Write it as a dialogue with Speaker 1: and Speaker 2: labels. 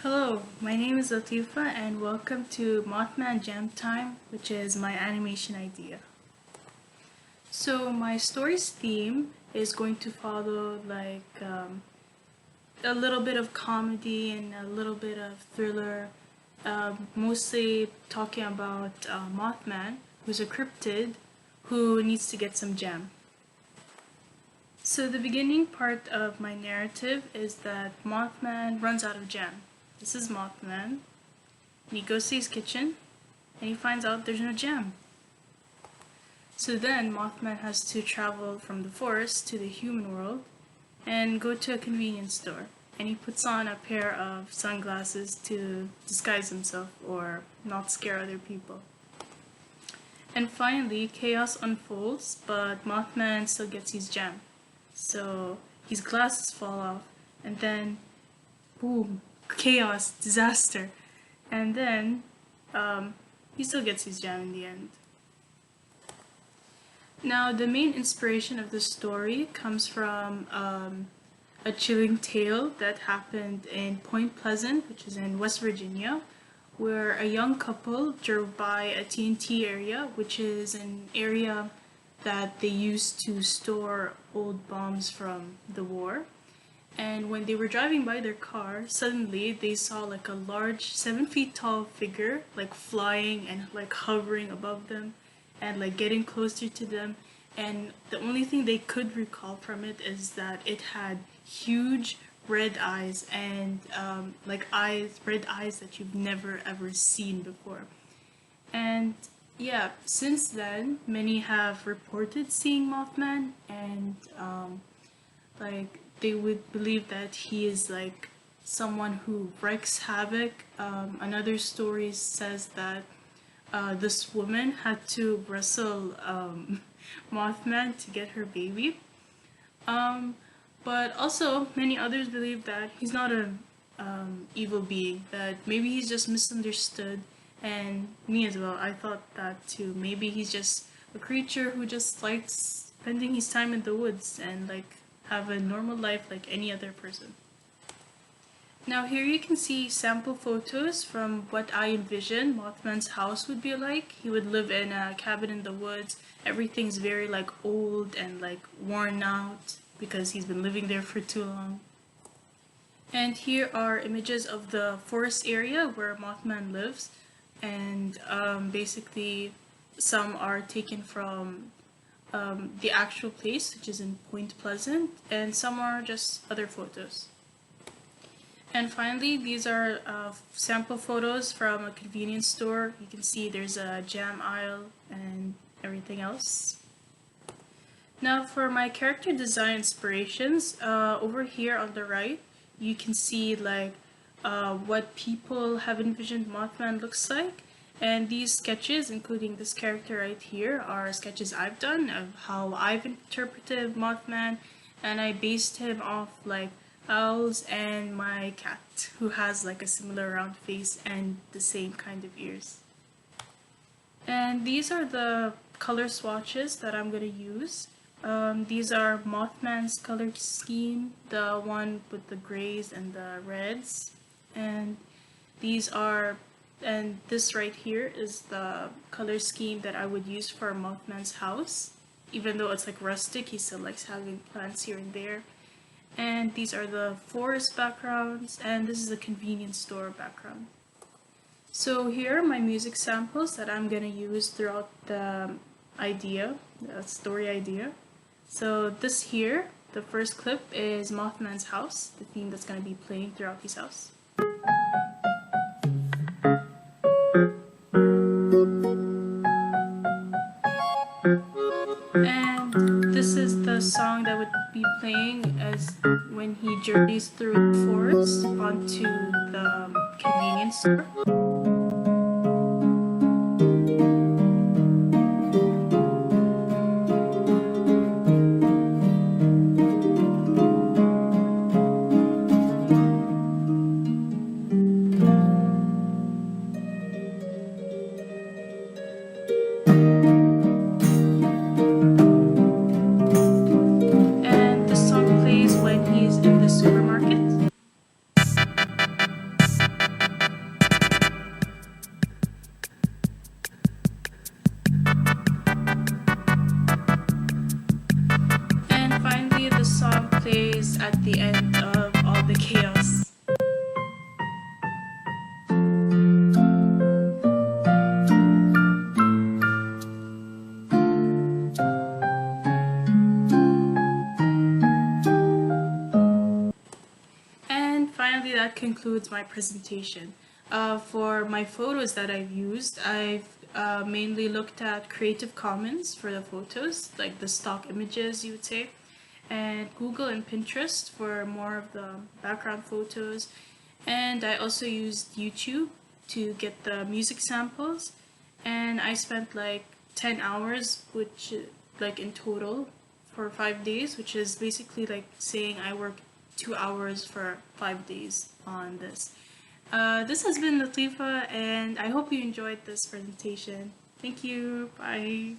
Speaker 1: Hello, my name is Latifa and welcome to Mothman Jam Time, which is my animation idea. So my story's theme is going to follow a little bit of comedy and a little bit of thriller, mostly talking about Mothman, who's a cryptid who needs to get some gem. So the beginning part of my narrative is that Mothman runs out of gem. This is Mothman, and he goes to his kitchen, and he finds out there's no gem. So then Mothman has to travel from the forest to the human world and go to a convenience store. And he puts on a pair of sunglasses to disguise himself or not scare other people. And finally, chaos unfolds, but Mothman still gets his gem. So his glasses fall off, and then, boom, chaos, disaster. And then he still gets his gem in the end. Now, the main inspiration of the story comes from a chilling tale that happened in Point Pleasant, which is in West Virginia, where a young couple drove by a TNT area, which is an area that they used to store old bombs from the war. And when they were driving by their car, suddenly they saw like a large 7 feet tall figure like flying and like hovering above them and like getting closer to them. And the only thing they could recall from it is that it had huge red eyes and red eyes that you've never ever seen before. And yeah, since then, many have reported seeing Mothman, and they would believe that he is like someone who wreaks havoc. Another story says that this woman had to wrestle Mothman to get her baby. But also, many others believe that he's not an evil being, that maybe he's just misunderstood. And me as well, I thought that too. Maybe he's just a creature who just likes spending his time in the woods and like have a normal life like any other person. Now here you can see sample photos from what I envision Mothman's house would be like. He would live in a cabin in the woods. Everything's very like old and like worn out because he's been living there for too long. And here are images of the forest area where Mothman lives. And basically some are taken from the actual place, which is in Point Pleasant, and some are just other photos. And finally, these are sample photos from a convenience store. You can see there's a jam aisle and everything else. Now for my character design inspirations, over here on the right, you can see like what people have envisioned Mothman looks like. And these sketches, including this character right here, are sketches I've done of how I've interpreted Mothman, and I based him off like owls and my cat, who has like a similar round face and the same kind of ears. And these are the color swatches that I'm going to use. These are Mothman's color scheme, the one with the grays and the reds. And this right here is the color scheme that I would use for Mothman's house. Even though it's like rustic, he still likes having plants here and there. And these are the forest backgrounds, and this is a convenience store background. So here are my music samples that I'm gonna use throughout the story idea. So this here, the first clip is Mothman's house, the theme that's gonna be playing throughout his house. And this is the song that would be playing as when he journeys through the forest onto the convenience store. And the song plays when he's in the supermarket. And finally, that concludes my presentation. For my photos that I've used, I've mainly looked at Creative Commons for the photos, like the stock images, you would say, and Google and Pinterest for more of the background photos. And I also used YouTube to get the music samples. And I spent like 10 hours, which, like in total, for 5 days, which is basically like saying I work 2 hours for 5 days on this. This has been Latifa, and I hope you enjoyed this presentation. Thank you. Bye.